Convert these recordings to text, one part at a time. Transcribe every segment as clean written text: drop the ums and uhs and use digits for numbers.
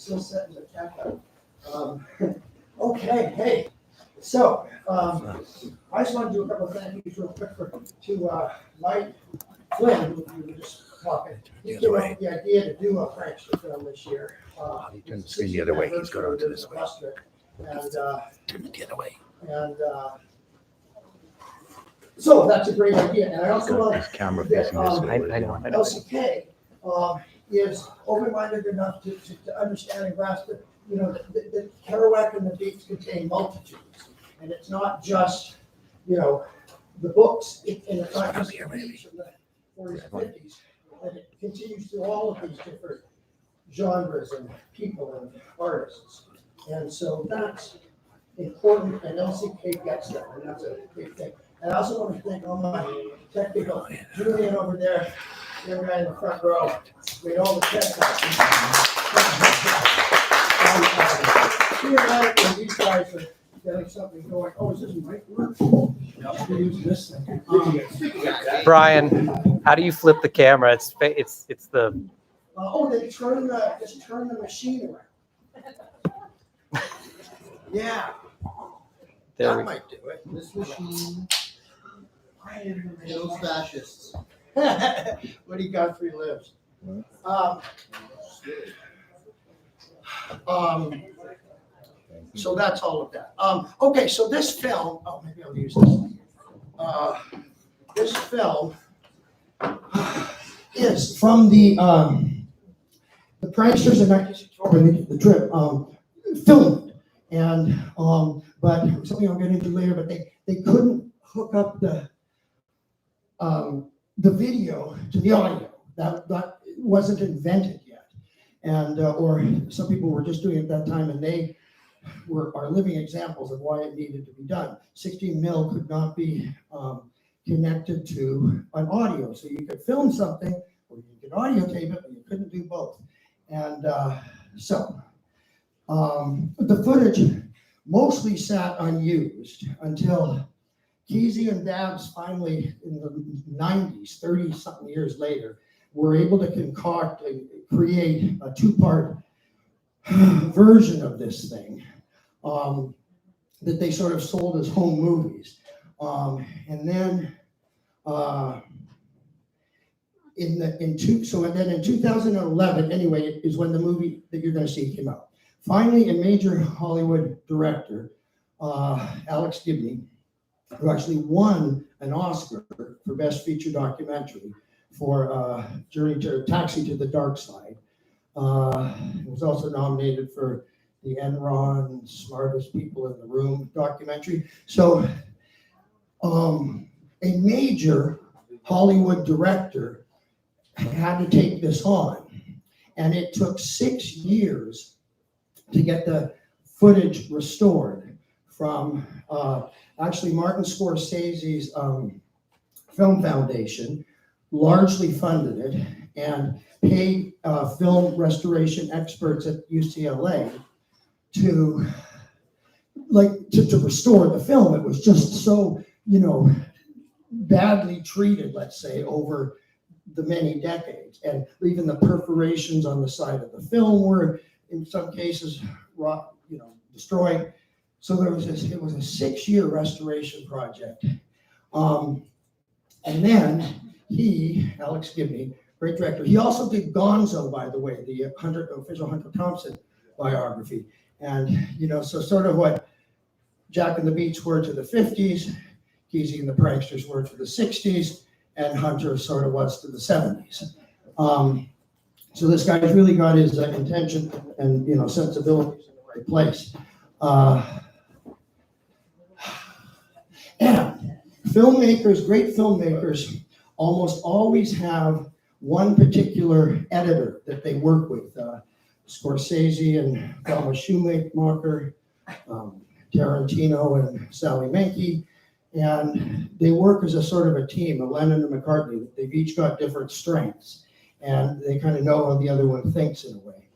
still setting the tech up. Okay, hey. So I just want to do a couple of thank yous real quick to Mike Flynn, who we were just talking. He came up with the idea to do a prankster film this year. He turned the screen the other way. He's got onto this way. And Turn it the other way. and so that's a great idea. And I also want This camera that, facing this way. I know. LCK is open-minded enough to understand and grasp that, you know, that Kerouac and the Beats contain multitudes. And it's not just, you know, the books, and it's not just the Beats from the 40s and 50s, that it continues through all of these different genres and people and artists. And so that's important, and LCK gets that, and that's a big thing. And I also want to thank all my technical, Julian over there, the other guy in the front row, made all the tech and these guys are getting something going. Oh, is this mic work? We use this thing. Brian, how do you flip the camera? It's the. They just turn the machine around. Yeah. There That might do it. This machine kills fascists. Woody Guthrie lives. So that's all of that. Okay, so this film, maybe I'll use this. This film is from the pranksters in 1964 when they did the trip, filmed it. And, but something I'll get into later, but they couldn't hook up the video to the audio. That wasn't invented yet. And, or some people were just doing it at that time, and they are living examples of why it needed to be done. 16 mil could not be connected to an audio. So you could film something, or you could audio tape it, but you couldn't do both. And the footage mostly sat unused until Kesey and Dabbs finally, in the 90s, 30-something years later, were able to concoct and create a two-part version of this thing that they sort of sold as home movies. And then in 2011, anyway, is when the movie that you're going to see came out. Finally, a major Hollywood director, Alex Gibney, who actually won an Oscar for Best Feature Documentary for Taxi to the Dark Side. He was also nominated for the Enron Smartest People in the Room documentary. So a major Hollywood director had to take this on. And it took 6 years to get the footage restored from actually Martin Scorsese's Film Foundation, largely funded it and paid film restoration experts at UCLA to restore the film. It was just so, badly treated, let's say, over the many decades. And even the perforations on the side of the film were, in some cases, destroyed. So it was a 6-year restoration project. And then Alex Gibney, great director, he also did Gonzo, by the way, the official Hunter Thompson biography. And, so sort of what Jack and the Beats were to the 50s, Kesey and the Pranksters were to the 60s, and Hunter sort of was to the 70s. So this guy's really got his intention and, sensibilities in the right place. And great filmmakers, almost always have one particular editor that they work with. Scorsese and Thelma Schumacher, Tarantino and Sally Menke, and they work as a sort of a team, a Lennon and McCartney. They've each got different strengths, and they kind of know how the other one thinks in a way.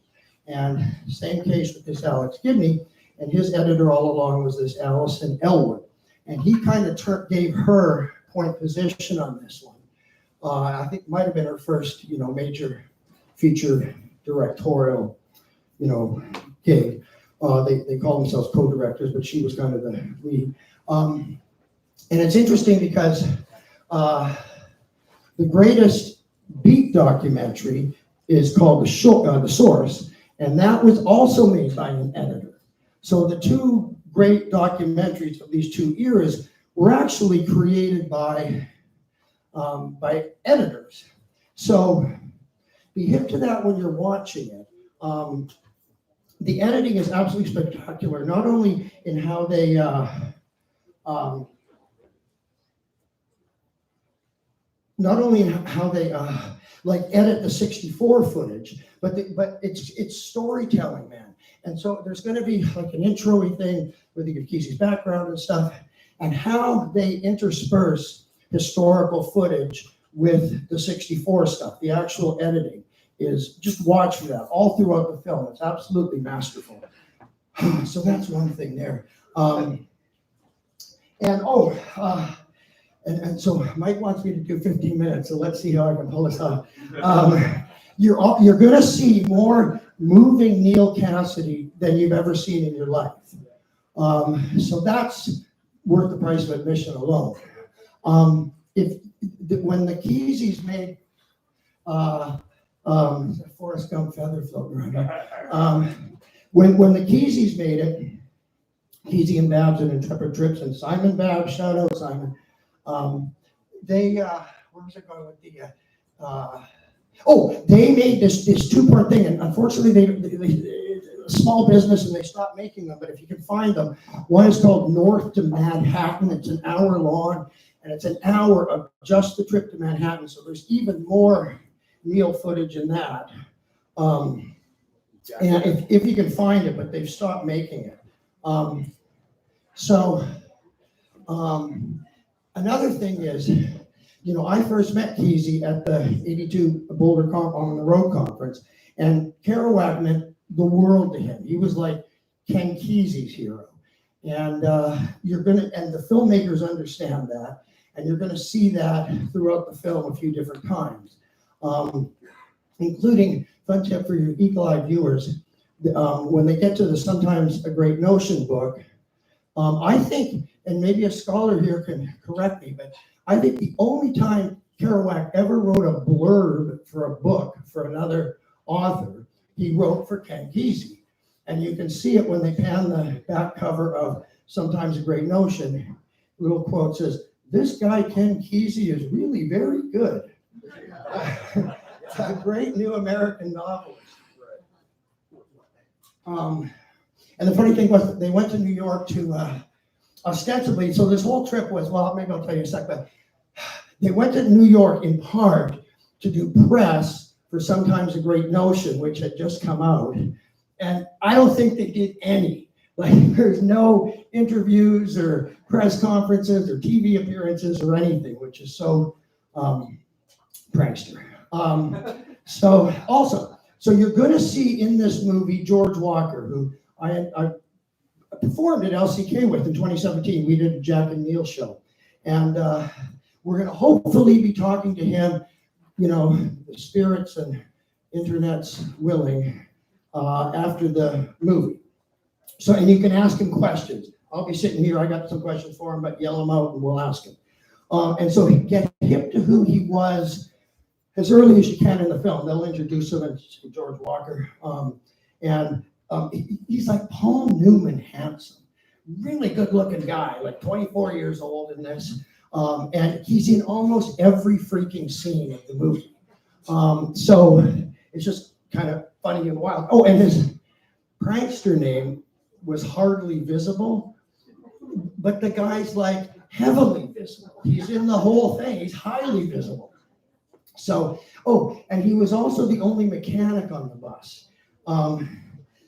And same case with this Alex Gibney, and his editor all along was this Allison Elwood. And he kind of gave her point position on this one. I think might have been her first, major feature directorial gig. They call themselves co-directors, but she was kind of the lead. And it's interesting because the greatest beat documentary is called The Source, and that was also made by an editor. So the two great documentaries of these two eras were actually created by editors. So be hip to that when you're watching it. The editing is absolutely spectacular, not only in how they like edit the 64 footage, but it's storytelling, man. And so there's going to be like an intro-y thing where they give Kesey's background and stuff, and how they intersperse historical footage with the 64 stuff. The actual editing is, just watch for that all throughout the film. It's absolutely masterful. So that's one thing there. And so Mike wants me to do 15 minutes, so let's see how I can pull this off. You're going to see more moving Neal Cassady than you've ever seen in your life. So that's worth the price of admission alone. When the Keseys made Forrest Gump feather floating around, when the Keseys made it, Kesey and Babs and Intrepid Trips and Simon Babs, shout out Simon. Where was I going with the? They made this two-part thing, and unfortunately, they a small business and they stopped making them. But if you can find them, one is called North to Manhattan. It's an hour long, and it's an hour of just the trip to Manhattan. So there's even more Neal footage in that. And if you can find it, but they've stopped making it. Another thing is, I first met Kesey at the 82 Boulder on the Road Conference, and Kerouac meant the world to him. He was like Ken Kesey's hero. And and the filmmakers understand that, and you're gonna see that throughout the film a few different times. Including, fun tip for your eagle-eyed viewers, when they get to the Sometimes a Great Notion book, I think, and maybe a scholar here can correct me, but I think the only time Kerouac ever wrote a blurb for a book for another author, he wrote for Ken Kesey. And you can see it when they pan the back cover of Sometimes a Great Notion. Little quote says, "This guy Ken Kesey is really very good." A great new American novelist. And the funny thing was, they went to New York to ostensibly, so this whole trip was, well, maybe I'll tell you in a sec, but they went to New York in part to do press for Sometimes a Great Notion, which had just come out. And I don't think they did any. Like, there's no interviews or press conferences or TV appearances or anything, which is so prankster. So you're going to see in this movie George Walker, who I performed at LCK with in 2017. We did a Jack and Neal show. And we're going to hopefully be talking to him, the spirits and internet's willing, after the movie. So, and you can ask him questions. I'll be sitting here. I got some questions for him, but yell them out and we'll ask him. And so get hip to who he was as early as you can in the film. They'll introduce him as George Walker. He's like Paul Newman handsome. Really good looking guy, like 24 years old in this. And he's in almost every freaking scene of the movie. So it's just kind of funny and wild. Oh, and his prankster name was Hardly Visible, but the guy's like heavily visible. He's in the whole thing. He's highly visible. So, and he was also the only mechanic on the bus,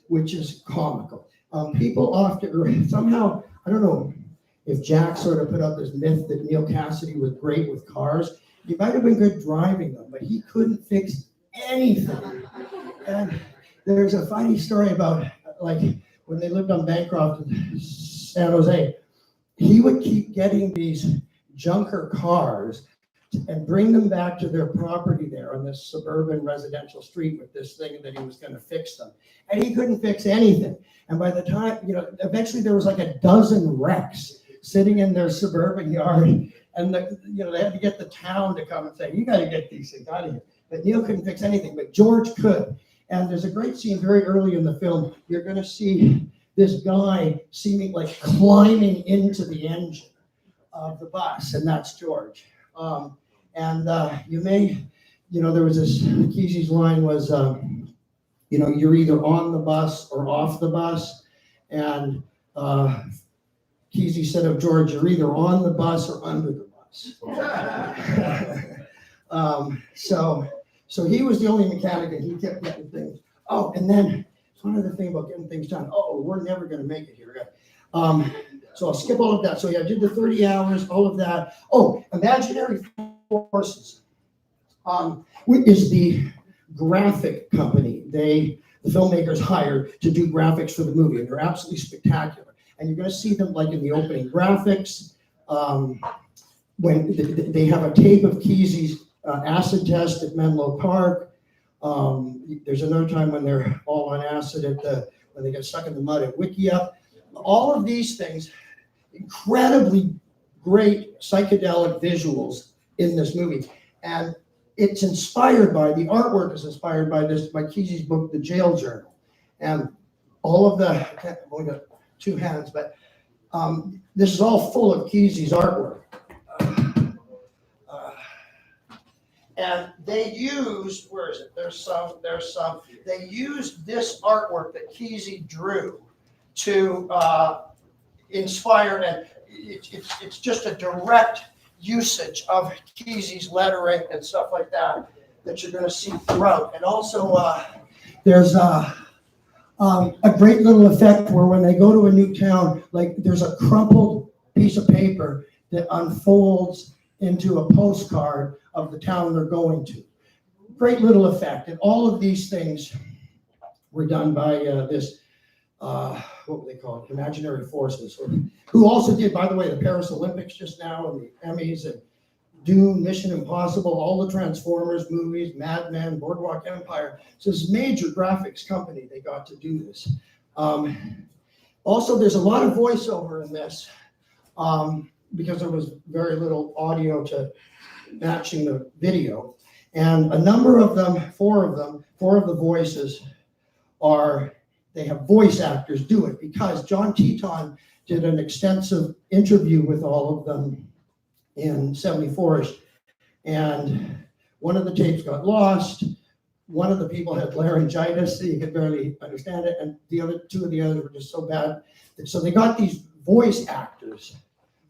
which is comical. People often, somehow, I don't know if Jack sort of put out this myth that Neal Cassady was great with cars. He might have been good driving them, but he couldn't fix anything. And there's a funny story about, like, when they lived on Bancroft in San Jose, he would keep getting these junker cars and bring them back to their property there on this suburban residential street with this thing that he was going to fix them. And he couldn't fix anything. And by the time, eventually there was like a dozen wrecks sitting in their suburban yard. And they had to get the town to come and say, you got to get these things out of here. But Neil couldn't fix anything, but George could. And there's a great scene very early in the film. You're going to see this guy seeming like climbing into the engine of the bus, and that's George. There was this, Kesey's line was, you're either on the bus or off the bus. And Kesey said of George, you're either on the bus or under the bus. So he was the only mechanic, and he kept getting things. Oh, and then one other thing about getting things done. Oh, we're never going to make it here. So I'll skip all of that. So yeah, I did the 30 hours, all of that. Oh, Imaginary Forces is the graphic company the filmmakers hired to do graphics for the movie, and they're absolutely spectacular. And you're going to see them like in the opening graphics. When they have a tape of Kesey's acid test at Menlo Park. There's another time when they're all on acid when they get stuck in the mud at Wickiup. All of these things, incredibly great psychedelic visuals in this movie. And it's inspired by, the artwork is inspired by Kesey's book, The Jail Journal. And all of I've only got two hands, but this is all full of Kesey's artwork. And they used, where is it? There's some. They used this artwork that Kesey drew to inspire, and it's just a direct usage of Kesey's lettering and stuff like that you're going to see throughout. And also, there's a great little effect where when they go to a new town, like there's a crumpled piece of paper that unfolds into a postcard of the town they're going to. Great little effect. And all of these things were done by this, what would they call it? Imaginary Forces, who also did, by the way, the Paris Olympics just now, and the Emmys, and Dune, Mission Impossible, all the Transformers movies, Mad Men, Boardwalk Empire. So this major graphics company, they got to do this. Also, there's a lot of voiceover in this. Because there was very little audio to matching the video. And a number of them, four of the voices they have voice actors do it, because John Teton did an extensive interview with all of them in 74ish. And one of the tapes got lost. One of the people had laryngitis, so you could barely understand it. And two of the others were just so bad. So they got these voice actors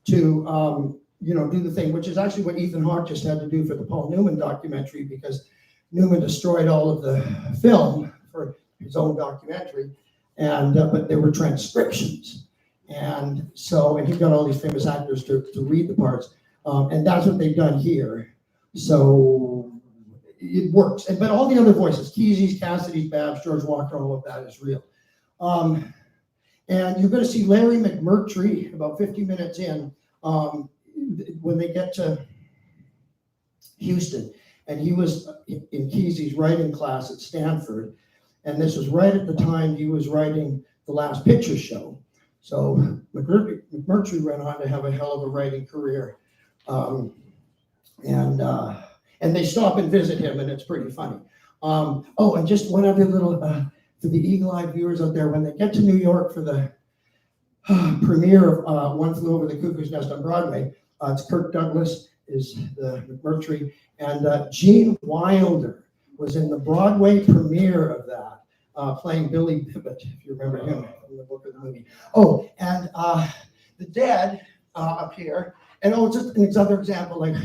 to do the thing, which is actually what Ethan Hawke just had to do for the Paul Newman documentary, because Newman destroyed all of the film for his own documentary, and but there were transcriptions, and he got all these famous actors to read the parts, and that's what they've done here. So it works, but all the other voices, Kesey's, Cassidy's, Babs, George Walker, all of that is real. And you're going to see Larry McMurtry about 50 minutes in when they get to Houston. And he was in Kesey's writing class at Stanford. And this was right at the time he was writing The Last Picture Show. So McMurtry went on to have a hell of a writing career. And they stop and visit him, and it's pretty funny. And just one other little... for the eagle-eyed viewers out there, when they get to New York for the premiere of One Flew Over the Cuckoo's Nest on Broadway, it's Kirk Douglas is the McMurtry, and Gene Wilder was in the Broadway premiere of that, playing Billy Bibbit, if you remember him from the book of the movie. Oh, and the Dead up here, and it's just another example, like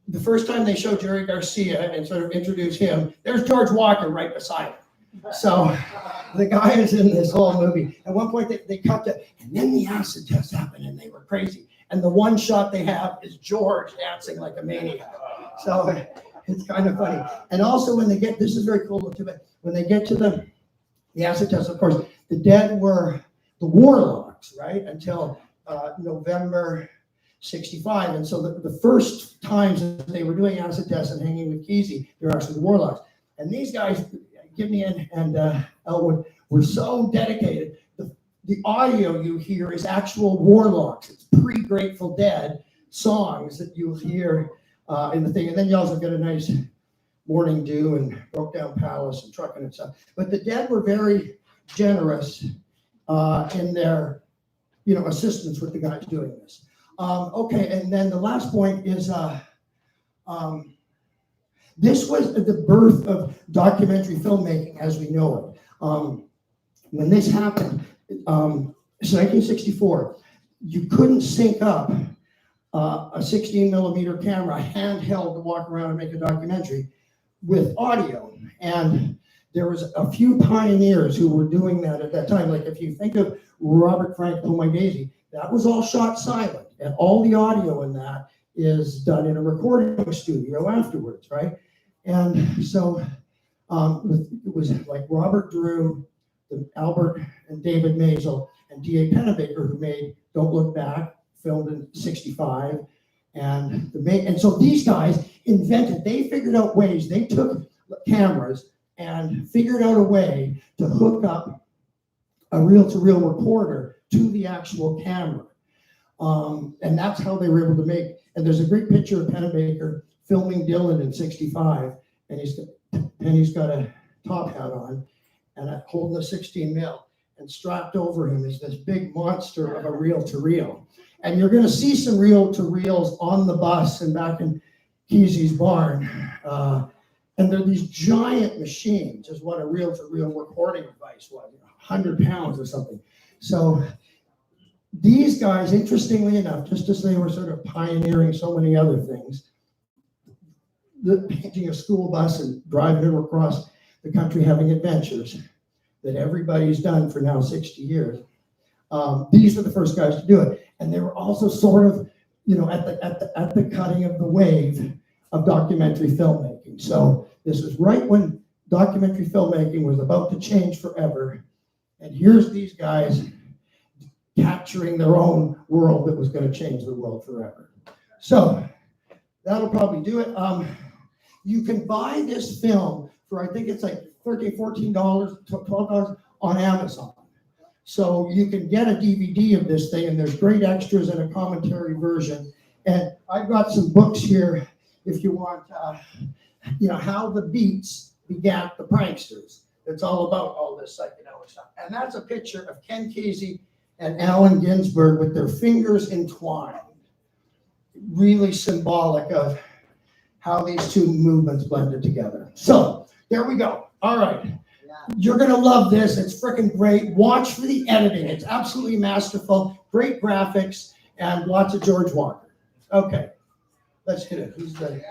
the first time they show Jerry Garcia and sort of introduce him, there's George Walker right beside him. So the guy is in this whole movie. At one point they cut to, and then the acid test happened and they were crazy. And the one shot they have is George dancing like a maniac. So it's kind of funny. And also when they get, this is very cool too, but when they get to the acid test, of course, the Dead were the Warlocks, right? Until November 65. And so the first times that they were doing acid tests and hanging with Kesey, they were actually the Warlocks. And these guys, Gibney and Elwood, were so dedicated. The audio you hear is actual Warlocks. It's pre-Grateful Dead songs that you'll hear in the thing. And then you also get a nice Morning Dew and Broke Down Palace and Truckin' and stuff. But the Dead were very generous in their, assistance with the guys doing this. Okay, and then the last point is this was the birth of documentary filmmaking as we know it. When this happened, it's 1964, you couldn't sync up a 16 millimeter camera handheld to walk around and make a documentary with audio. And there was a few pioneers who were doing that at that time. Like if you think of Robert Frank, Oh My Daisy, that was all shot silent. And all the audio in that is done in a recording studio afterwards, right? And so it was like Robert Drew, Albert and David Maisel, and D.A. Pennebaker, who made Don't Look Back, filmed in 65. And so these guys they figured out ways, they took cameras and figured out a way to hook up a reel-to-reel recorder to the actual camera. And that's how they were able to make, and there's a great picture of Pennebaker filming Dylan in 65, and he's got a top hat on and holding a 16 mil, and strapped over him is this big monster of a reel-to-reel. And you're gonna see some reel-to-reels on the bus and back in Kesey's barn. And they're these giant machines, is what a reel-to-reel recording device was, 100 pounds or something. So these guys, interestingly enough, just as they were sort of pioneering so many other things, painting a school bus and driving it across the country having adventures that everybody's done for now 60 years. These were the first guys to do it. And they were also sort of, at the cutting of the wave of documentary filmmaking. So this is right when documentary filmmaking was about to change forever. And here's these guys capturing their own world that was going to change the world forever. So that'll probably do it. You can buy this film for, I think it's like $13, $14, $12 on Amazon. So you can get a DVD of this thing, and there's great extras and a commentary version. And I've got some books here if you want, how the Beats begat the pranksters. It's all about all this psychedelic stuff. And that's a picture of Ken Kesey and Allen Ginsberg with their fingers entwined. Really symbolic of how these two movements blended together. So there we go. All right. You're going to love this. It's freaking great. Watch for the editing. It's absolutely masterful. Great graphics and lots of George Walker. Okay. Let's hit it. Who's ready?